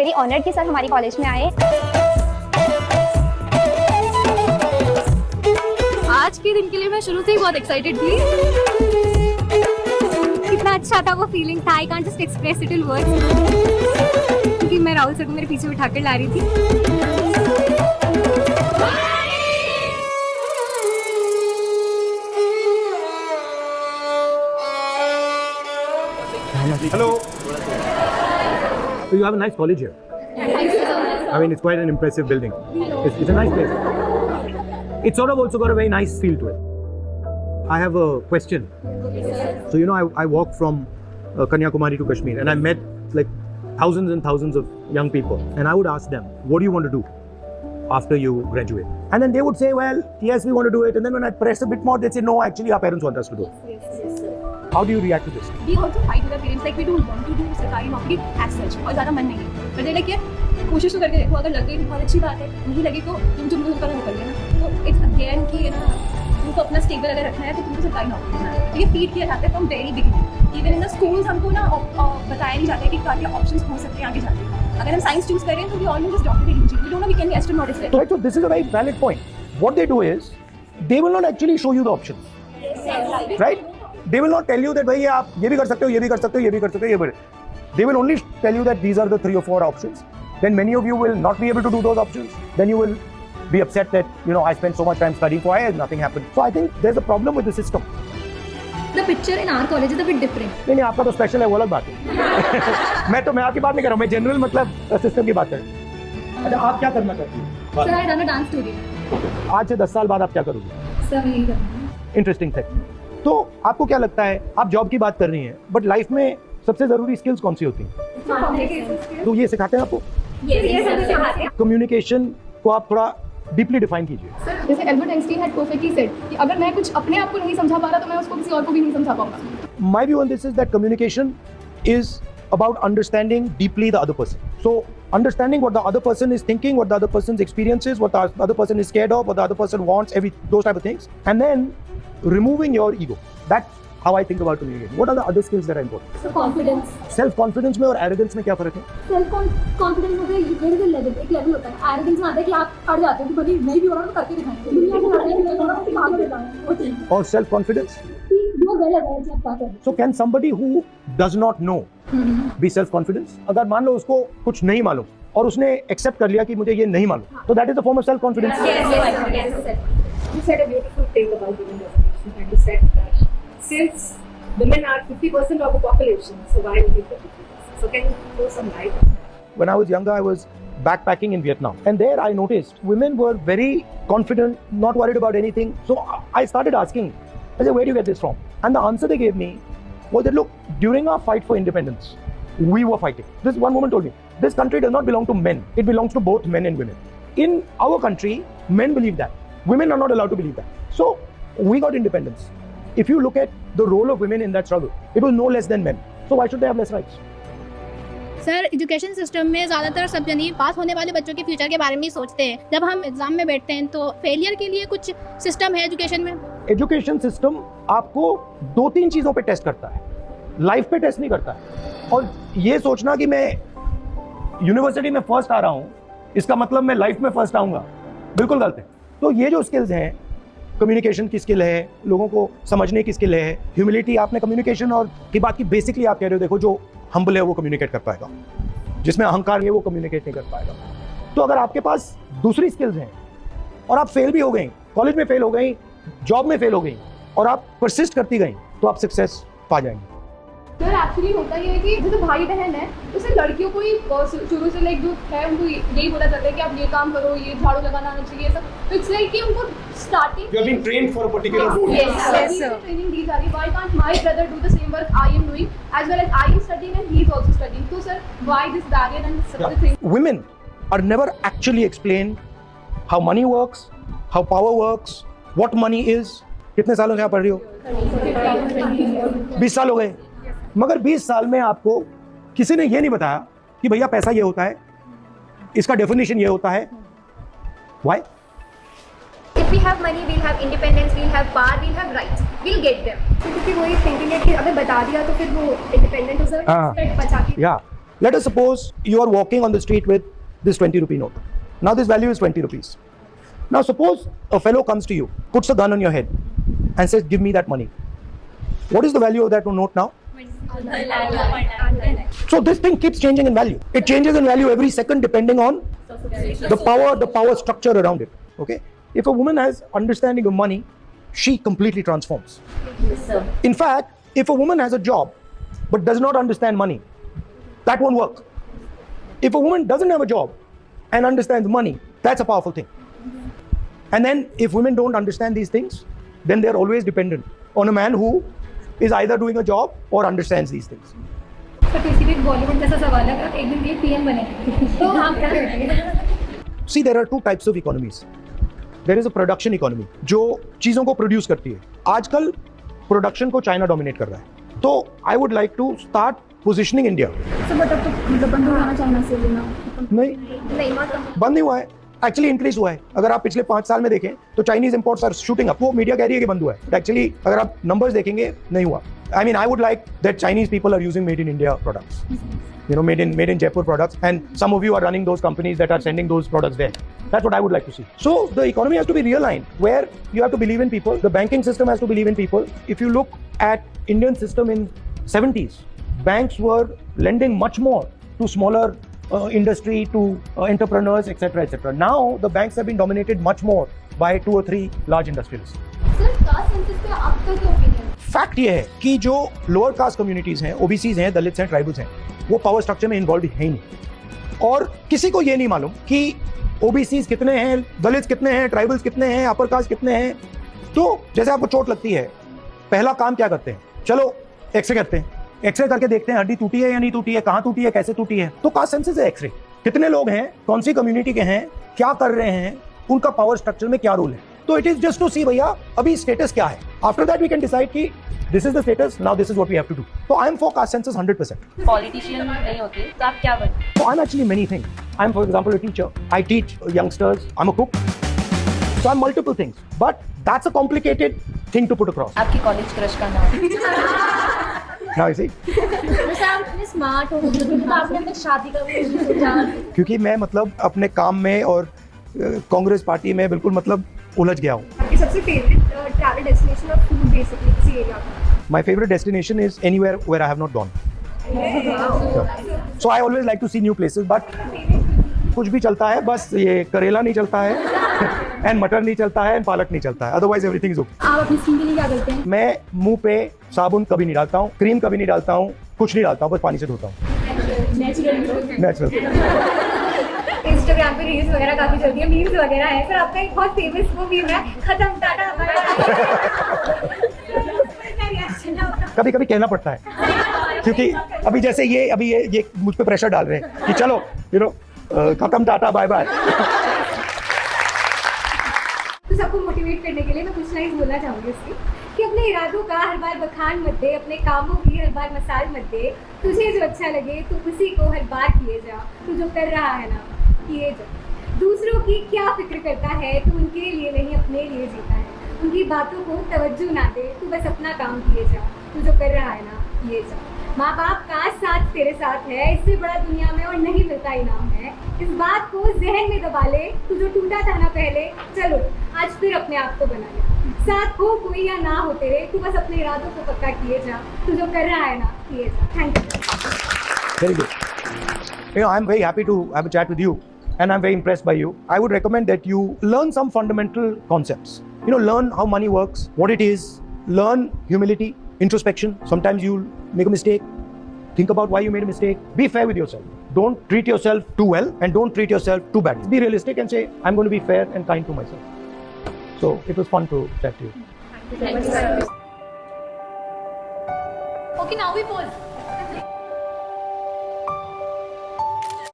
Very honoured कि sir हमारी college में आए। आज के दिन के लिए मैं शुरू से ही बहुत एक्साइटेड थी। कितना अच्छा था वो फीलिंग था, I can't just express it in words. क्योंकि मैं राहुल सर को मेरे पीछे बिठा कर ला रही थी। Hello. So you have a nice college here. I mean, it's quite an impressive building. It's a nice place. It's sort of also got a very nice feel to it. I have a question. So you know, I walked from Kanyakumari to Kashmir, and I met like thousands and thousands of young people, and I would ask them, "What do you want to do after you graduate?" And then they would say, "Well, yes, we want to do it." And then when I press a bit more, they'd say, "No, actually, our parents want us to do it." How do you react to this? We also fight with our parents, like we don't want to do सरकारी नौकरी as such, और ज़्यादा मन नहीं है। पर like ये कोशिश तो करके देखो, अगर लग गई तो बहुत अच्छी बात है, नहीं लगी तो तुम लोग करना कर लेना। तो it's again कि ना तुमको अपना स्टेबल अगर रखना है तो तुमको सरकारी नौकरी करना है। तो ये फीड किया जाता है from very beginning. Even in the schools हमको ना बताया नहीं जाता है कि क्या ऑप्शंस हो सकते हैं आगे जाके। अगर हम साइंस चूज करें तो we all know this doctor engineer, we don't know we can be astronaut is Right, so this is a very valid point. What they do is, they will not actually show you the options. Right? They will not tell you that भाई आप ये भी कर सकते हो, ये भी कर सकते हो, ये भी कर सकते हो, ये भी। They will only tell you that these are the 3 or 4 options. Then many of you will not be able to do those options. Then you will be upset that, you know, I spent so much time studying for IIS, nothing happened. So I think there's a problem with the system. The picture in our college is a bit different. नहीं आपका तो special है, वो अलग बात है। मैं आपकी बात नहीं कर रहा हूँ, मैं जनरल मतलब सिस्टम की बात कर रहा हूँ। अच्छा, आप क्या करना चाहती हैं? Sir, I run a dance studio. आज से 10 साल बाद आप क्या करोगे? Sir, यही करना। Interesting thing. तो आपको क्या लगता है, आप जॉब की बात कर रही हैं, बट लाइफ में सबसे जरूरी स्किल्स कौन सी होती हैं? तो ये सिखाते हैं आपको? कम्युनिकेशन को आप थोड़ा डीपली डिफाइन कीजिए। सर, जैसे Albert Einstein had perfectly said कि अगर मैं कुछ अपने आप को नहीं समझा पा रहा तो मैं उसको किसी और को भी नहीं समझा पाऊंगा। My view on this is that communication is about understanding deeply the other person. So understanding what the other person is thinking, what the other person's experiences, what the other person is scared of, what the other person wants, those type of things, and then removing your ego. That's how I think about communication. What are the other skills that are important? So confidence. Self confidence में और arrogance में क्या फर्क है? Self confidence में एक level होता है। एरोगेंस में आता है कि आप अड़ जाते हो कि भले नहीं भी हो रहा तो करके दिखाएंगे। दुनिया के लड़ाई में थोड़ा सा आगे बढ़ जाएंगे। और self confidence? वो गलत है जब बात है। So can somebody who does not know be self confidence? अगर मान लो उसको कुछ नहीं मालूम और उसने एक्सेप्ट कर लिया कि मुझे ये नहीं मालूम, तो that is a form of self confidence. Yes. You said a beautiful thing about women reservation, and you said that since women are 50% of the population, so why would you 50%? So can you throw some light on that? When I was younger, I was backpacking in Vietnam, and there I noticed women were very confident, not worried about anything. So I started asking, I said, where do you get this from? And the answer they gave me was that, look, during our fight for independence, we were fighting. This one woman told me, this country does not belong to men. It belongs to both men and women. In our country, men believe that. Women are not allowed to believe that. So we got independence. If you look at the role of women in that struggle, it was no less than men. So why should they have less rights? Sir, education system में ज़्यादातर सब जन पास होने वाले बच्चों के future के बारे में ही सोचते हैं। जब हम एग्जाम में बैठते हैं तो फेलियर के लिए कुछ सिस्टम है एजुकेशन में? एजुकेशन सिस्टम आपको 2-3 चीज़ों पे टेस्ट करता है, लाइफ पे टेस्ट नहीं करता है। और ये सोचना कि मैं यूनिवर्सिटी में फर्स्ट आ रहा हूँ, इसका मतलब मैं लाइफ में फर्स्ट आऊँगा, बिल्कुल गलत है। तो ये जो स्किल्स हैं, कम्युनिकेशन की स्किल है, लोगों को समझने की स्किल है, ह्यूमिलिटी, आपने कम्युनिकेशन और की बात की, बेसिकली आप कह रहे हो, देखो जो हम्बल है वो कम्युनिकेट कर पाएगा, जिसमें अहंकार है वो कम्युनिकेट नहीं कर पाएगा। तो अगर आपके पास दूसरी स्किल्स हैं और आप फेल भी हो गई, कॉलेज में फेल हो गई, जॉब में फेल हो गई, और आप परसिस्ट करती गई, तो आप सक्सेस पा जाएंगे। सर, एक्चुअली होता ये है कि जैसे भाई बहन है तो सिर्फ लड़कियों को ही शुरू से लाइक जो है उनको यही बोला जाता है कि आप ये काम करो, ये झाड़ू लगाना आना चाहिए, सब। तो इट्स लाइक कि उनको starting You have been trained for a particular yes sir training दी जा रही है। Why can't my brother do the same work I am doing as well as I am studying and he is also studying? So sir, why this barrier and such a thing? Women are never actually explained how money works, how power works, what money is. कितने सालों से आप पढ़ रही हो? 20 साल हो गए। मगर 20 साल में आपको किसी ने ये नहीं बताया कि भैया पैसा ये होता है, इसका डेफिनेशन ये होता है। Why? If we have money, we'll have independence, we'll have power, we'll have rights, we'll get them. क्योंकि वही थिंकिंग है कि अगर बता दिया तो फिर वो इंडिपेंडेंट हो सकता है बचा के। या Let us suppose you are walking on the street with this 20 rupee note. Now this value is 20 rupees. Now suppose a fellow comes to you, puts a gun on your head and says, give me that money. What is the value of that note now? So this thing keeps changing in value. It changes in value every second depending on the power structure around it. Okay? If a woman has understanding of money, she completely transforms. In fact, if a woman has a job but does not understand money, that won't work. If a woman doesn't have a job and understands money, that's a powerful thing. And then if women don't understand these things, then they're always dependent on a man who is either doing a job or understands these things. Sir किसी भी बॉलीवुड जैसा सवाल है कि एक दिन ये PM बने तो आप क्या करेंगे? See, there are two types of economies. There is a production economy, जो चीज़ों को प्रोड्यूस करती है. आजकल प्रोडक्शन को चाइना डोमिनेट कर रहा है. तो I would like to start positioning India. Sir मतलब तो मतलब बंद हो जाना चाइना से लेना? नहीं, बंद नहीं हुआ है. एक्चुअली इंक्रीज हुआ है. अगर आप पिछले 5 साल में देखें तो Chinese imports are shooting up. वो मीडिया कह रही है कि बंद हुआ है, बट एक्चुअली अगर आप नंबर्स देखेंगे नहीं हुआ. I mean, I would like that Chinese people are using made in India products. You know, made in Jaipur products, and some of you are running those companies that are sending those products there. That's what I would like to see. So the economy has to be realigned, where you have to believe in people. The banking system has to believe in people. If you look at Indian system in 70s, banks were lending much more to smaller industry, to entrepreneurs, etc., etc. Now the banks have been dominated much more by 2 or 3 large industrialists. Sir caste census पे आपका क्या opinion? Fact ये है कि जो lower caste communities हैं, OBCs हैं, Dalits हैं, ट्राइबल्स हैं, वो पावर स्ट्रक्चर में इन्वॉल्व है ही नहीं. और किसी को ये नहीं मालूम कि ओबीसीज कितने हैं, दलित्स कितने हैं, ट्राइबल्स कितने हैं, अपर कास्ट कितने हैं. तो जैसे आपको चोट लगती है, पहला काम क्या करते हैं? चलो एक्सरे करते हैं. एक्सरे करके देखते हैं हड्डी टूटी है या नहीं टूटी है, कहाँ टूटी है, कैसे टूटी है. तो कास्ट सेंसस है एक्सरे. कितने लोग हैं, कौन सी कम्युनिटी के हैं, क्या कर रहे हैं, उनका पावर स्ट्रक्चर में क्या रोल है. तो it is just to see भैया अभी स्टेटस क्या है. After that we can decide कि this is the status, now this is what we have to do. तो I am for caste census 100%. Politician नहीं होते तो आप क्या बनते? So I'm actually many things. I'm, for example, a teacher. I teach youngsters. I'm a cook. So I'm multiple things. But that's a complicated thing to put across. आपकी college crush का नाम? Now you see? वैसे आप इतने smart हो तो आपने अपनी शादी का भी सोचा? क्योंकि मैं मतलब अपने काम में और कांग्रेस पार्टी में बिल्कुल मतलब उलझ गया हूँ. आपकी सबसे फेवरेट ट्रैवल डेस्टिनेशन और फूड बेसिकली किसी एरिया का? My favorite destination is anywhere where I have not gone. So I always like to see new places. But कुछ भी चलता है, बस ये करेला नहीं चलता है, एंड मटर नहीं चलता है, एंड पालक नहीं चलता है. Otherwise everything is okay. आप अपनी स्किन के लिए क्या करते हैं? मैं मुंह पे साबुन कभी नहीं डालता हूँ, क्रीम कभी नहीं डालता हूँ, कुछ नहीं डालता हूँ, बस पानी से धोता हूँ. नेचुरल. इंस्टाग्राम पे रील्स वगैरह काफी चलती है, मीम्स वगैरह है. सर आपका एक बहुत फेमस वो मीम है, खत्म टाटा कभी कभी कहना पड़ता है, क्योंकि अभी जैसे ये मुझ पे प्रेशर डाल रहे हैं कि चलो यू नो खत्म टाटा बाय बाय. तो सबको मोटिवेट करने के लिए मैं कुछ लाइन्स बोलना चाहूंगी इसकी कि अपने इरादों का हर बार बखान मत दे, अपने कामों की हर बार मसाल मत दे. तुझे जो अच्छा लगे तो उसी को हर बार किए जा. तू जो कर रहा है ना किए जा. दूसरों की क्या फिक्र करता है, तू उनके लिए नहीं अपने लिए जीता है. उनकी बातों को तवज्जो ना दे, तू बस अपना काम किए जा. तू जो कर रहा है ना किए जा. माँ बाप का साथ तेरे साथ है, इससे बड़ा दुनिया में और नहीं मिलता इनाम है. इस बात को जहन में दबा ले, तू जो टूटा था ना पहले, चलो आज फिर अपने आप को बना ले. साथ हो कोई या ना हो तेरे, तू बस अपने इरादों को पक्का किए जा. तू जो कर रहा है ना किए जा. Thank you. Very good. You know, I'm very happy to have a chat with you, and I'm very impressed by you. I would recommend that you learn some fundamental concepts. You know, learn how money works, what it is. Learn humility, introspection. Sometimes you'll make a mistake. Think about why you made a mistake. Be fair with yourself. Don't treat yourself too well, and don't treat yourself too badly. Be realistic and say, I'm going to be fair and kind to myself. So it was fun to chat to you. Okay, now we pause.